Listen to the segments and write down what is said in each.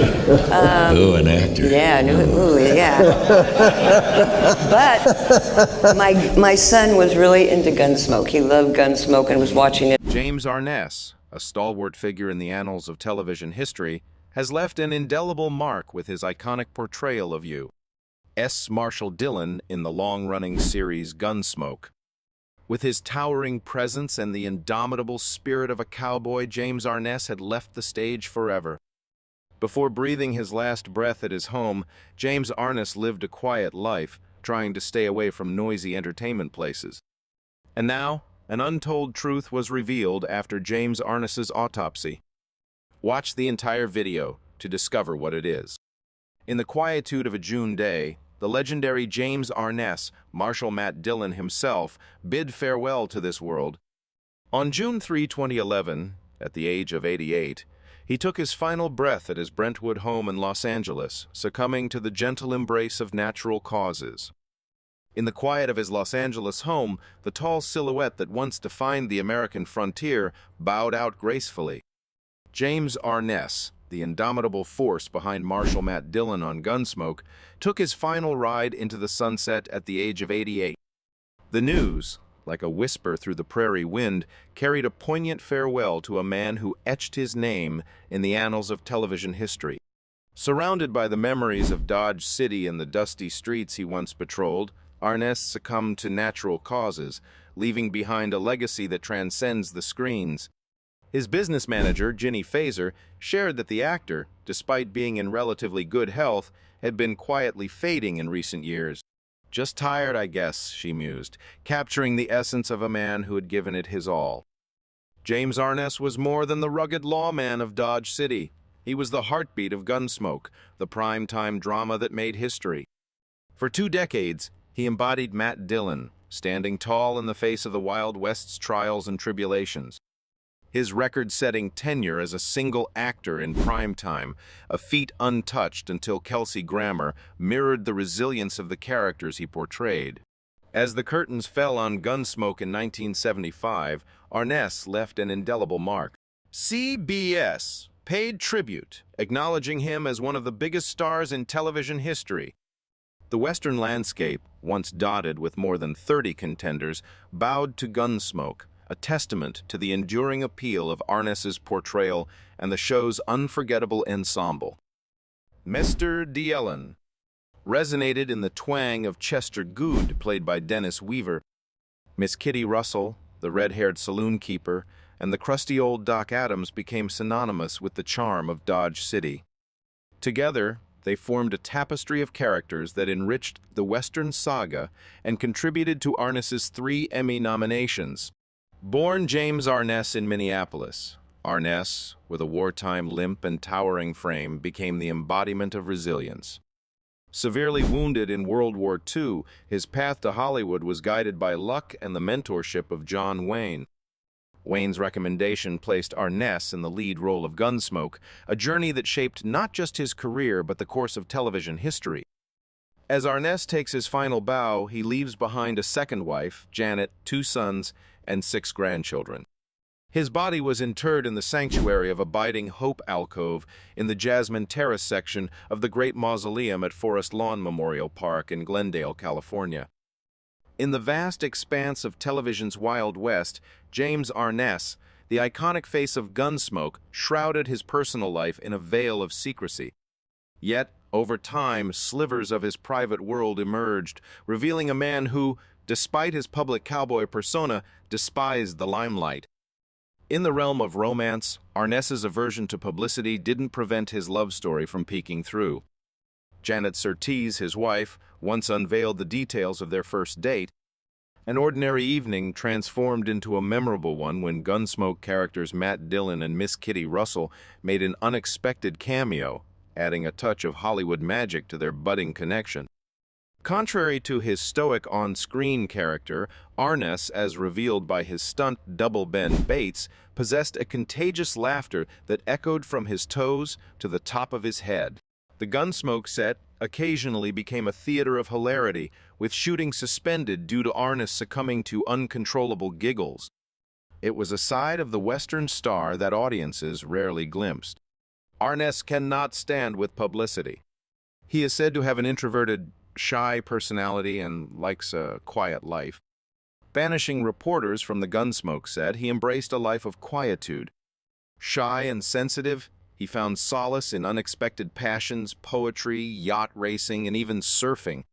Ooh, an actor. Yeah, ooh, yeah. But my son was really into Gunsmoke. He loved Gunsmoke and was watching it. James Arness, a stalwart figure in the annals of television history, has left an indelible mark with his iconic portrayal of you. Marshal Dillon in the long-running series Gunsmoke. With his towering presence and the indomitable spirit of a cowboy, James Arness had left the stage forever. Before breathing his last breath at his home, James Arness lived a quiet life, trying to stay away from noisy entertainment places. And now, an untold truth was revealed after James Arness's autopsy. Watch the entire video to discover what it is. In the quietude of a June day, the legendary James Arness, Marshal Matt Dillon himself, bid farewell to this world. On June 3, 2011, at the age of 88, he took his final breath at his Brentwood home in Los Angeles, succumbing to the gentle embrace of natural causes. In the quiet of his Los Angeles home, the tall silhouette that once defined the American frontier bowed out gracefully. James Arness, the indomitable force behind Marshal Matt Dillon on Gunsmoke, took his final ride into the sunset at the age of 88. The news, like a whisper through the prairie wind, carried a poignant farewell to a man who etched his name in the annals of television history. Surrounded by the memories of Dodge City and the dusty streets he once patrolled, Arness succumbed to natural causes, leaving behind a legacy that transcends the screens. His business manager, Ginny Fazer, shared that the actor, despite being in relatively good health, had been quietly fading in recent years. "Just tired, I guess," she mused, capturing the essence of a man who had given it his all. James Arness was more than the rugged lawman of Dodge City. He was the heartbeat of Gunsmoke, the prime-time drama that made history. For 2 decades, he embodied Matt Dillon, standing tall in the face of the Wild West's trials and tribulations. His record-setting tenure as a single actor in primetime, a feat untouched until Kelsey Grammer, mirrored the resilience of the characters he portrayed. As the curtains fell on Gunsmoke in 1975, Arness left an indelible mark. CBS paid tribute, acknowledging him as one of the biggest stars in television history. The Western landscape, once dotted with more than 30 contenders, bowed to Gunsmoke, a testament to the enduring appeal of Arness's portrayal and the show's unforgettable ensemble. Mr. Dillon resonated in the twang of Chester Good, played by Dennis Weaver. Miss Kitty Russell, the red-haired saloon keeper, and the crusty old Doc Adams became synonymous with the charm of Dodge City. Together, they formed a tapestry of characters that enriched the Western saga and contributed to Arness's 3 Emmy nominations. Born James Arness in Minneapolis, Arness, with a wartime limp and towering frame, became the embodiment of resilience. Severely wounded in World War II, his path to Hollywood was guided by luck and the mentorship of John Wayne. Wayne's recommendation placed Arness in the lead role of Gunsmoke, a journey that shaped not just his career but the course of television history. As Arness takes his final bow, he leaves behind a second wife, Janet, 2 sons, and 6 grandchildren. His body was interred in the sanctuary of Abiding Hope alcove in the Jasmine Terrace section of the Great Mausoleum at Forest Lawn Memorial Park in Glendale, California. In the vast expanse of television's Wild West, James Arness, the iconic face of Gunsmoke, shrouded his personal life in a veil of secrecy. Yet, over time, slivers of his private world emerged, revealing a man who, despite his public cowboy persona, despised the limelight. In the realm of romance, Arness's aversion to publicity didn't prevent his love story from peeking through. Janet Surtees, his wife, once unveiled the details of their first date. An ordinary evening transformed into a memorable one when Gunsmoke characters Matt Dillon and Miss Kitty Russell made an unexpected cameo, adding a touch of Hollywood magic to their budding connection. Contrary to his stoic on-screen character, Arness, as revealed by his stunt double Ben Bates, possessed a contagious laughter that echoed from his toes to the top of his head. The Gunsmoke set occasionally became a theater of hilarity, with shooting suspended due to Arness succumbing to uncontrollable giggles. It was a side of the Western star that audiences rarely glimpsed. Arness cannot stand with publicity. He is said to have an introverted, shy personality and likes a quiet life. Banishing reporters from the Gunsmoke set, he embraced a life of quietude. Shy and sensitive, he found solace in unexpected passions, poetry, yacht racing, and even surfing.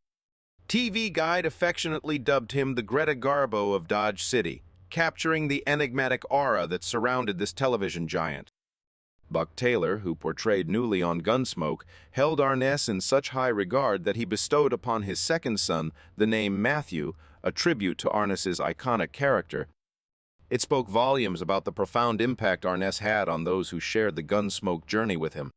TV Guide affectionately dubbed him the Greta Garbo of Dodge City, capturing the enigmatic aura that surrounded this television giant. Buck Taylor, who portrayed Newley on Gunsmoke, held Arness in such high regard that he bestowed upon his second son the name Matthew, a tribute to Arness's iconic character. It spoke volumes about the profound impact Arness had on those who shared the Gunsmoke journey with him.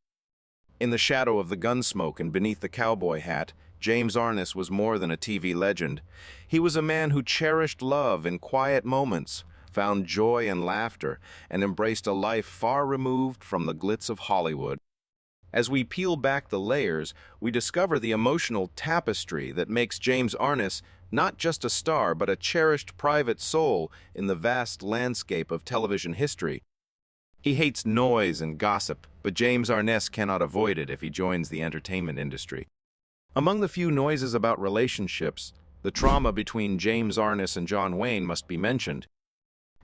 In the shadow of the Gunsmoke and beneath the cowboy hat, James Arness was more than a TV legend. He was a man who cherished love in quiet moments, found joy in laughter, and embraced a life far removed from the glitz of Hollywood. As we peel back the layers, we discover the emotional tapestry that makes James Arness not just a star, but a cherished private soul in the vast landscape of television history. He hates noise and gossip, but James Arness cannot avoid it if he joins the entertainment industry. Among the few noises about relationships, the trauma between James Arness and John Wayne must be mentioned.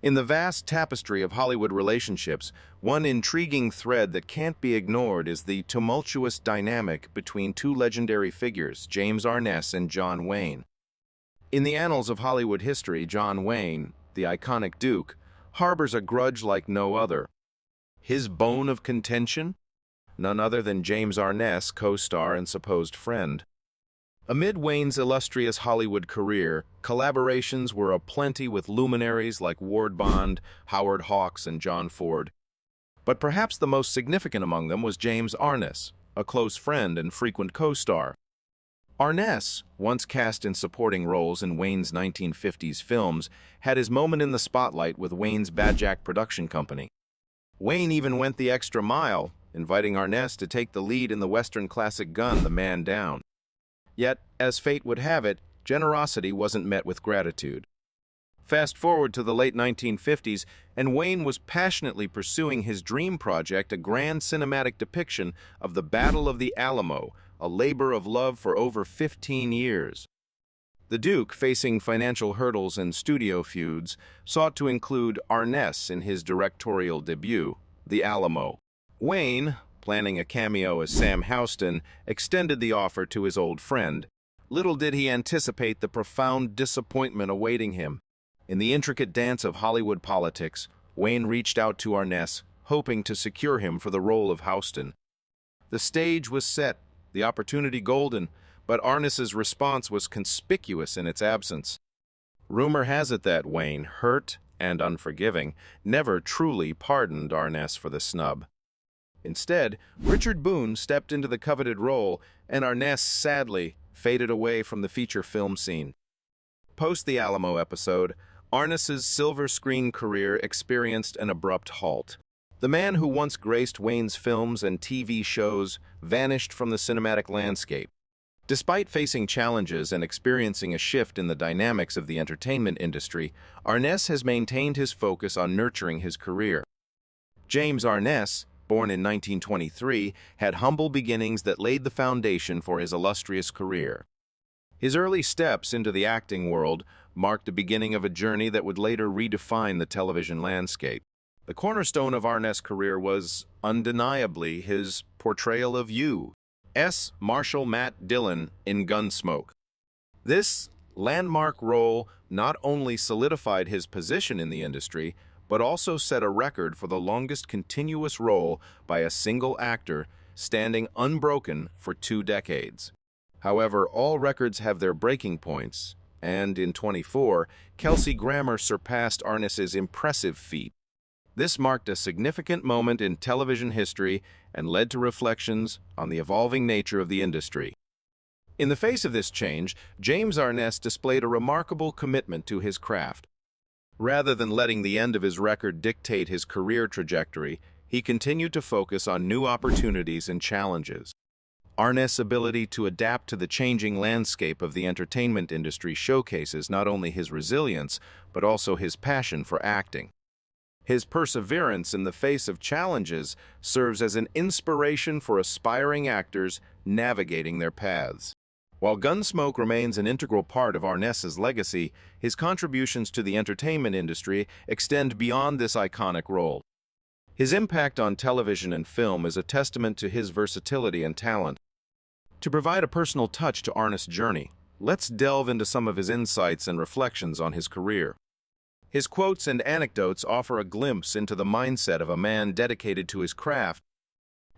In the vast tapestry of Hollywood relationships, one intriguing thread that can't be ignored is the tumultuous dynamic between two legendary figures, James Arness and John Wayne. In the annals of Hollywood history, John Wayne, the iconic Duke, harbors a grudge like no other. His bone of contention? None other than James Arness, co-star and supposed friend. Amid Wayne's illustrious Hollywood career, collaborations were aplenty with luminaries like Ward Bond, Howard Hawks, and John Ford. But perhaps the most significant among them was James Arness, a close friend and frequent co-star. Arness, once cast in supporting roles in Wayne's 1950s films, had his moment in the spotlight with Wayne's Badjack production company. Wayne even went the extra mile, inviting Arness to take the lead in the Western classic Gun, The Man Down. Yet, as fate would have it, generosity wasn't met with gratitude. Fast forward to the late 1950s, and Wayne was passionately pursuing his dream project, a grand cinematic depiction of the Battle of the Alamo, a labor of love for over 15 years. The Duke, facing financial hurdles and studio feuds, sought to include Arness in his directorial debut, The Alamo. Wayne, planning a cameo as Sam Houston, extended the offer to his old friend. Little did he anticipate the profound disappointment awaiting him. In the intricate dance of Hollywood politics, Wayne reached out to Arness, hoping to secure him for the role of Houston. The stage was set, the opportunity golden, but Arness's response was conspicuous in its absence. Rumor has it that Wayne, hurt and unforgiving, never truly pardoned Arness for the snub. Instead, Richard Boone stepped into the coveted role, and Arness sadly faded away from the feature film scene. Post the Alamo episode, Arness's silver screen career experienced an abrupt halt. The man who once graced Wayne's films and TV shows vanished from the cinematic landscape. Despite facing challenges and experiencing a shift in the dynamics of the entertainment industry, Arness has maintained his focus on nurturing his career. James Arness, born in 1923, had humble beginnings that laid the foundation for his illustrious career. His early steps into the acting world marked the beginning of a journey that would later redefine the television landscape. The cornerstone of Arness' career was, undeniably, his portrayal of Marshal Dillon in Gunsmoke. This landmark role not only solidified his position in the industry, but also set a record for the longest continuous role by a single actor, standing unbroken for 2 decades. However, all records have their breaking points, and in 24, Kelsey Grammer surpassed Arness's impressive feat. This marked a significant moment in television history and led to reflections on the evolving nature of the industry. In the face of this change, James Arness displayed a remarkable commitment to his craft. Rather than letting the end of his record dictate his career trajectory, he continued to focus on new opportunities and challenges. Arness' ability to adapt to the changing landscape of the entertainment industry showcases not only his resilience, but also his passion for acting. His perseverance in the face of challenges serves as an inspiration for aspiring actors navigating their paths. While Gunsmoke remains an integral part of Arness's legacy, his contributions to the entertainment industry extend beyond this iconic role. His impact on television and film is a testament to his versatility and talent. To provide a personal touch to Arness' journey, let's delve into some of his insights and reflections on his career. His quotes and anecdotes offer a glimpse into the mindset of a man dedicated to his craft.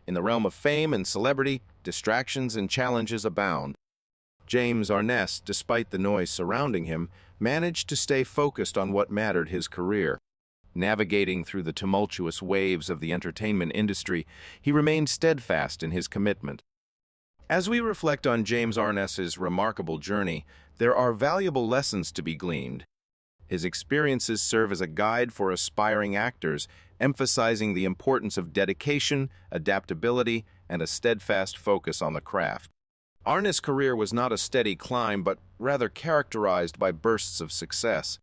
In the realm of fame and celebrity, distractions and challenges abound. James Arness, despite the noise surrounding him, managed to stay focused on what mattered: his career. Navigating through the tumultuous waves of the entertainment industry, he remained steadfast in his commitment. As we reflect on James Arness's remarkable journey, there are valuable lessons to be gleaned. His experiences serve as a guide for aspiring actors, emphasizing the importance of dedication, adaptability, and a steadfast focus on the craft. Arness' career was not a steady climb, but rather characterized by bursts of success.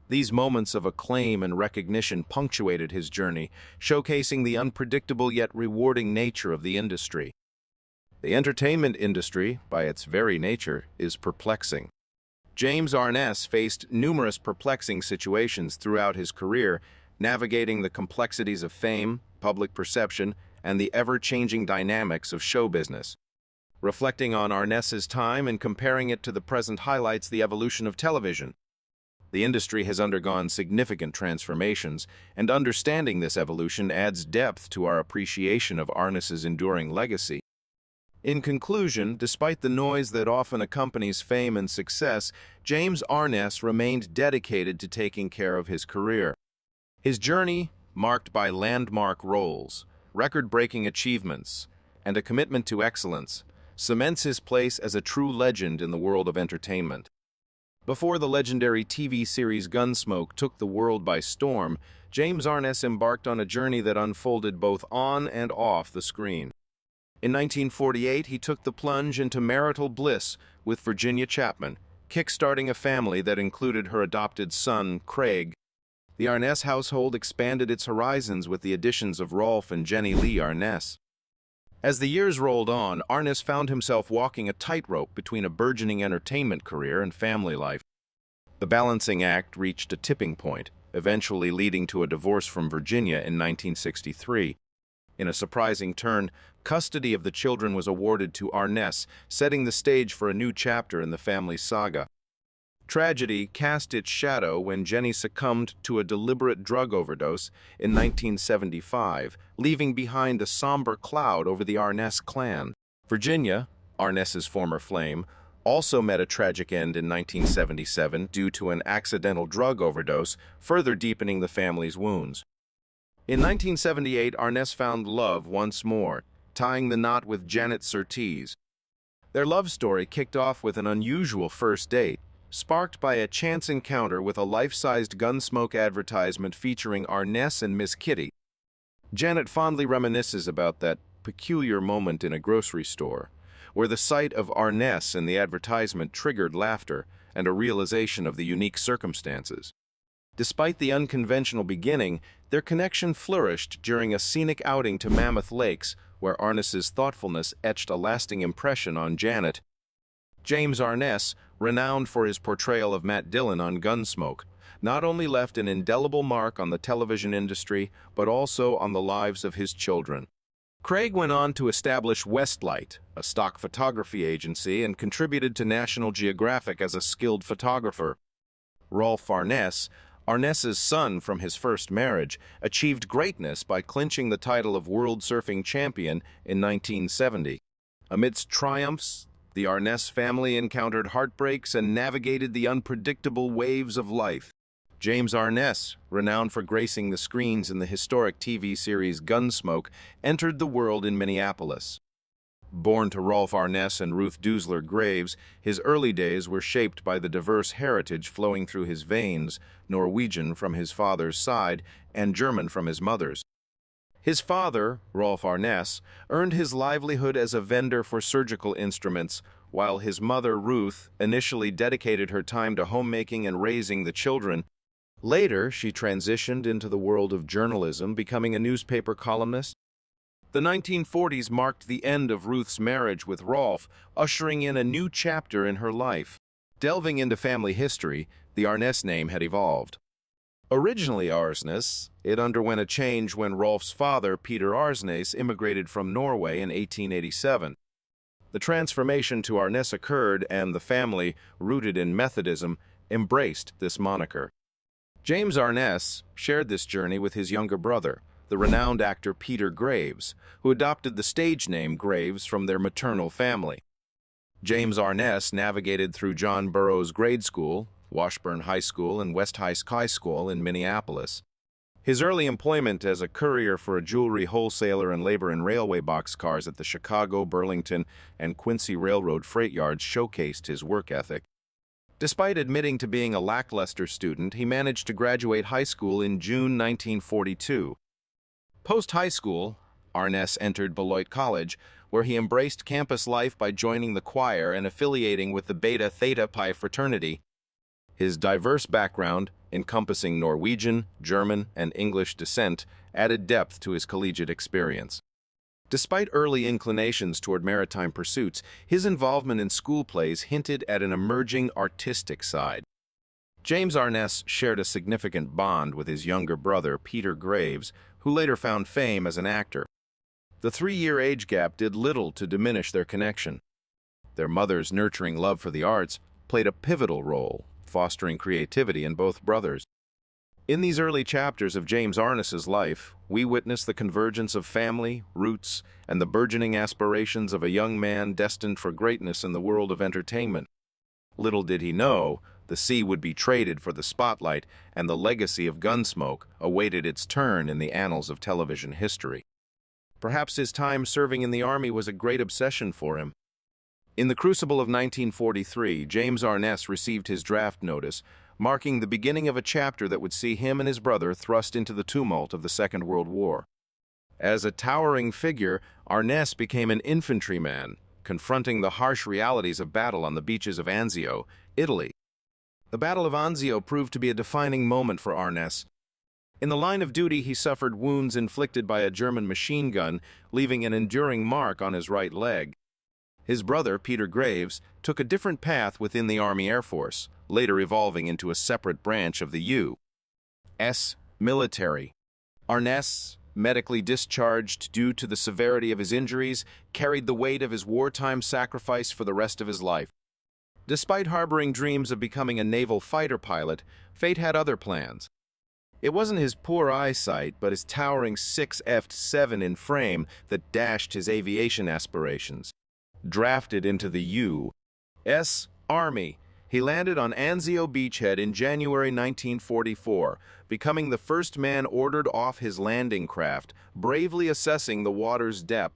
These moments of acclaim and recognition punctuated his journey, showcasing the unpredictable yet rewarding nature of the industry. The entertainment industry, by its very nature, is perplexing. James Arness faced numerous perplexing situations throughout his career, navigating the complexities of fame, public perception, and the ever-changing dynamics of show business. Reflecting on Arness's time and comparing it to the present highlights the evolution of television. The industry has undergone significant transformations, and understanding this evolution adds depth to our appreciation of Arness's enduring legacy. In conclusion, despite the noise that often accompanies fame and success, James Arness remained dedicated to taking care of his career. His journey, marked by landmark roles, record-breaking achievements, and a commitment to excellence, cements his place as a true legend in the world of entertainment. Before the legendary TV series Gunsmoke took the world by storm, James Arness embarked on a journey that unfolded both on and off the screen. In 1948, he took the plunge into marital bliss with Virginia Chapman, kickstarting a family that included her adopted son, Craig. The Arness household expanded its horizons with the additions of Rolf and Jenny Lee Arness. As the years rolled on, Arness found himself walking a tightrope between a burgeoning entertainment career and family life. The balancing act reached a tipping point, eventually leading to a divorce from Virginia in 1963. In a surprising turn, custody of the children was awarded to Arness, setting the stage for a new chapter in the family's saga. Tragedy cast its shadow when Jenny succumbed to a deliberate drug overdose in 1975, leaving behind a somber cloud over the Arness clan. Virginia, Arness's former flame, also met a tragic end in 1977 due to an accidental drug overdose, further deepening the family's wounds. In 1978, Arness found love once more, tying the knot with Janet Surtees. Their love story kicked off with an unusual first date, sparked by a chance encounter with a life-sized Gunsmoke advertisement featuring Arness and Miss Kitty. Janet fondly reminisces about that peculiar moment in a grocery store, where the sight of Arness in the advertisement triggered laughter and a realization of the unique circumstances. Despite the unconventional beginning, their connection flourished during a scenic outing to Mammoth Lakes, where Arness's thoughtfulness etched a lasting impression on Janet. James Arness, renowned for his portrayal of Matt Dillon on Gunsmoke, not only left an indelible mark on the television industry, but also on the lives of his children. Craig went on to establish Westlight, a stock photography agency, and contributed to National Geographic as a skilled photographer. Rolf Arness, Arness's son from his first marriage, achieved greatness by clinching the title of World Surfing Champion in 1970. Amidst triumphs, the Arness family encountered heartbreaks and navigated the unpredictable waves of life. James Arness, renowned for gracing the screens in the historic TV series Gunsmoke, entered the world in Minneapolis. Born to Rolf Arness and Ruth Dusler Graves, his early days were shaped by the diverse heritage flowing through his veins, Norwegian from his father's side and German from his mother's. His father, Rolf Arness, earned his livelihood as a vendor for surgical instruments, while his mother, Ruth, initially dedicated her time to homemaking and raising the children. Later, she transitioned into the world of journalism, becoming a newspaper columnist. The 1940s marked the end of Ruth's marriage with Rolfe, ushering in a new chapter in her life. Delving into family history, the Arness name had evolved. Originally Arness, it underwent a change when Rolfe's father, Peter Arness, immigrated from Norway in 1887. The transformation to Arness occurred, and the family, rooted in Methodism, embraced this moniker. James Arness shared this journey with his younger brother, the renowned actor Peter Graves, who adopted the stage name Graves from their maternal family. James Arness navigated through John Burroughs Grade School, Washburn High School, and West High School in Minneapolis. His early employment as a courier for a jewelry wholesaler and labor in railway boxcars at the Chicago, Burlington, and Quincy Railroad freight yards showcased his work ethic. Despite admitting to being a lackluster student, he managed to graduate high school in June 1942. Post-high school, Arness entered Beloit College, where he embraced campus life by joining the choir and affiliating with the Beta Theta Pi fraternity. His diverse background, encompassing Norwegian, German, and English descent, added depth to his collegiate experience. Despite early inclinations toward maritime pursuits, his involvement in school plays hinted at an emerging artistic side. James Arness shared a significant bond with his younger brother, Peter Graves, who later found fame as an actor. The 3-year age gap did little to diminish their connection. Their mother's nurturing love for the arts played a pivotal role, fostering creativity in both brothers. In these early chapters of James Arness's life, we witness the convergence of family, roots, and the burgeoning aspirations of a young man destined for greatness in the world of entertainment. Little did he know, the sea would be traded for the spotlight, and the legacy of Gunsmoke awaited its turn in the annals of television history. Perhaps his time serving in the Army was a great obsession for him. In the crucible of 1943, James Arness received his draft notice, marking the beginning of a chapter that would see him and his brother thrust into the tumult of the Second World War. As a towering figure, Arness became an infantryman, confronting the harsh realities of battle on the beaches of Anzio, Italy. The Battle of Anzio proved to be a defining moment for Arness. In the line of duty, he suffered wounds inflicted by a German machine gun, leaving an enduring mark on his right leg. His brother, Peter Graves, took a different path within the Army Air Force, later evolving into a separate branch of the U.S. military. Arness, medically discharged due to the severity of his injuries, carried the weight of his wartime sacrifice for the rest of his life. Despite harboring dreams of becoming a naval fighter pilot, fate had other plans. It wasn't his poor eyesight, but his towering 6'7" in frame that dashed his aviation aspirations. Drafted into the U.S. Army, he landed on Anzio beachhead in January 1944, becoming the first man ordered off his landing craft, bravely assessing the water's depth.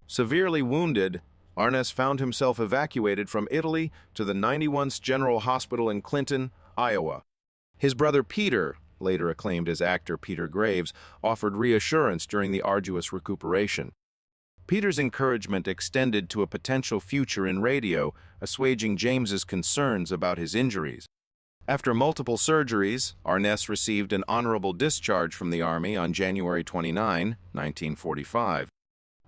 Severely wounded, Arness found himself evacuated from Italy to the 91st General Hospital in Clinton, Iowa. His brother Peter, later acclaimed as actor Peter Graves, offered reassurance during the arduous recuperation. Peter's encouragement extended to a potential future in radio, assuaging James's concerns about his injuries. After multiple surgeries, Arness received an honorable discharge from the Army on January 29, 1945.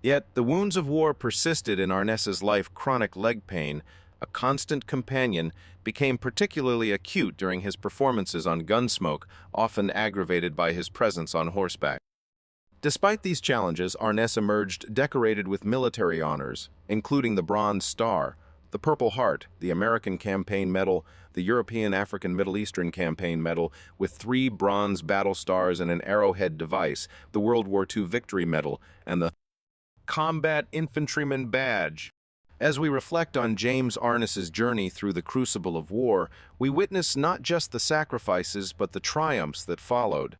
Yet, the wounds of war persisted in Arness's life. Chronic leg pain, a constant companion, became particularly acute during his performances on Gunsmoke, often aggravated by his presence on horseback. Despite these challenges, Arness emerged decorated with military honors, including the Bronze Star, the Purple Heart, the American Campaign Medal, the European African Middle Eastern Campaign Medal, with 3 bronze battle stars and an arrowhead device, the World War II Victory Medal, and the Combat Infantryman Badge. As we reflect on James Arness's journey through the crucible of war, we witness not just the sacrifices but the triumphs that followed.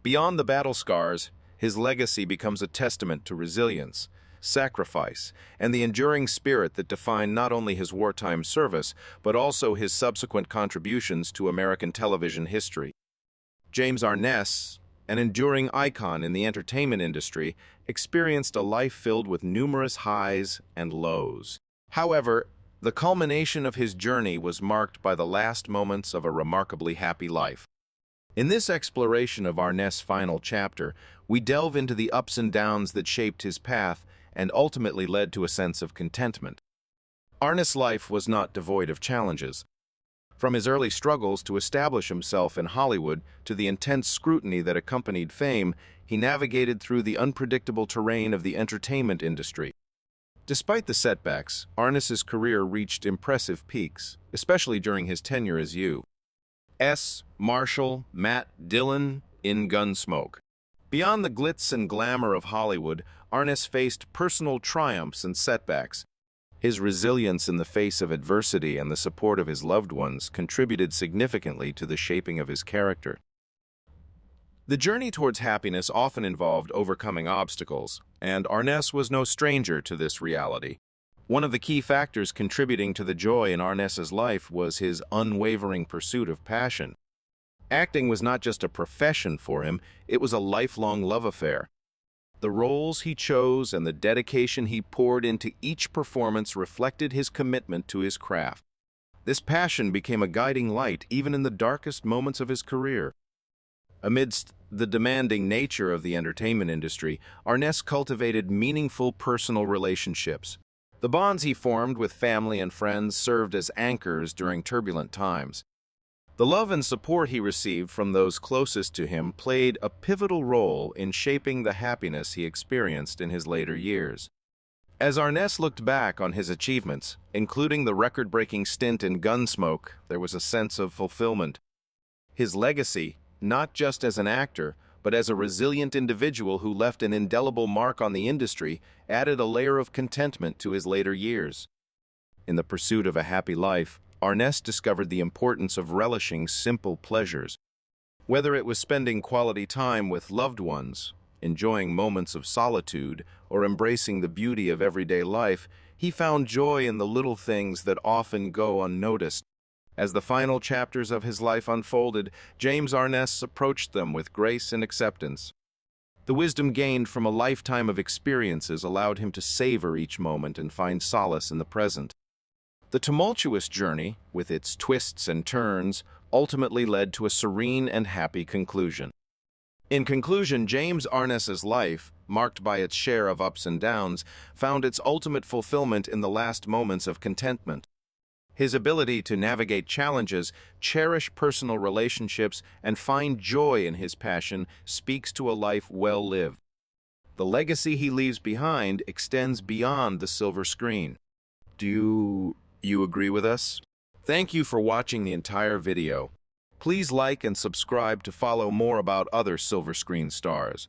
Beyond the battle scars, his legacy becomes a testament to resilience, sacrifice, and the enduring spirit that defined not only his wartime service, but also his subsequent contributions to American television history. James Arness, an enduring icon in the entertainment industry, experienced a life filled with numerous highs and lows. However, the culmination of his journey was marked by the last moments of a remarkably happy life. In this exploration of Arness' final chapter, we delve into the ups and downs that shaped his path and ultimately led to a sense of contentment. Arness' life was not devoid of challenges. From his early struggles to establish himself in Hollywood to the intense scrutiny that accompanied fame, he navigated through the unpredictable terrain of the entertainment industry. Despite the setbacks, Arness's career reached impressive peaks, especially during his tenure as Marshal Dillon in Gunsmoke. Beyond the glitz and glamour of Hollywood, Arness faced personal triumphs and setbacks. His resilience in the face of adversity and the support of his loved ones contributed significantly to the shaping of his character. The journey towards happiness often involved overcoming obstacles, and Arness was no stranger to this reality. One of the key factors contributing to the joy in Arness's life was his unwavering pursuit of passion. Acting was not just a profession for him, it was a lifelong love affair. The roles he chose and the dedication he poured into each performance reflected his commitment to his craft. This passion became a guiding light even in the darkest moments of his career. Amidst the demanding nature of the entertainment industry, Arness cultivated meaningful personal relationships. The bonds he formed with family and friends served as anchors during turbulent times. The love and support he received from those closest to him played a pivotal role in shaping the happiness he experienced in his later years. As Arness looked back on his achievements, including the record-breaking stint in Gunsmoke, there was a sense of fulfillment. His legacy, not just as an actor, but as a resilient individual who left an indelible mark on the industry, added a layer of contentment to his later years. In the pursuit of a happy life, Arness discovered the importance of relishing simple pleasures. Whether it was spending quality time with loved ones, enjoying moments of solitude, or embracing the beauty of everyday life, he found joy in the little things that often go unnoticed. As the final chapters of his life unfolded, James Arness approached them with grace and acceptance. The wisdom gained from a lifetime of experiences allowed him to savor each moment and find solace in the present. The tumultuous journey, with its twists and turns, ultimately led to a serene and happy conclusion. In conclusion, James Arness's life, marked by its share of ups and downs, found its ultimate fulfillment in the last moments of contentment. His ability to navigate challenges, cherish personal relationships, and find joy in his passion speaks to a life well lived. The legacy he leaves behind extends beyond the silver screen. Do you agree with us? Thank you for watching the entire video. Please like and subscribe to follow more about other silver screen stars.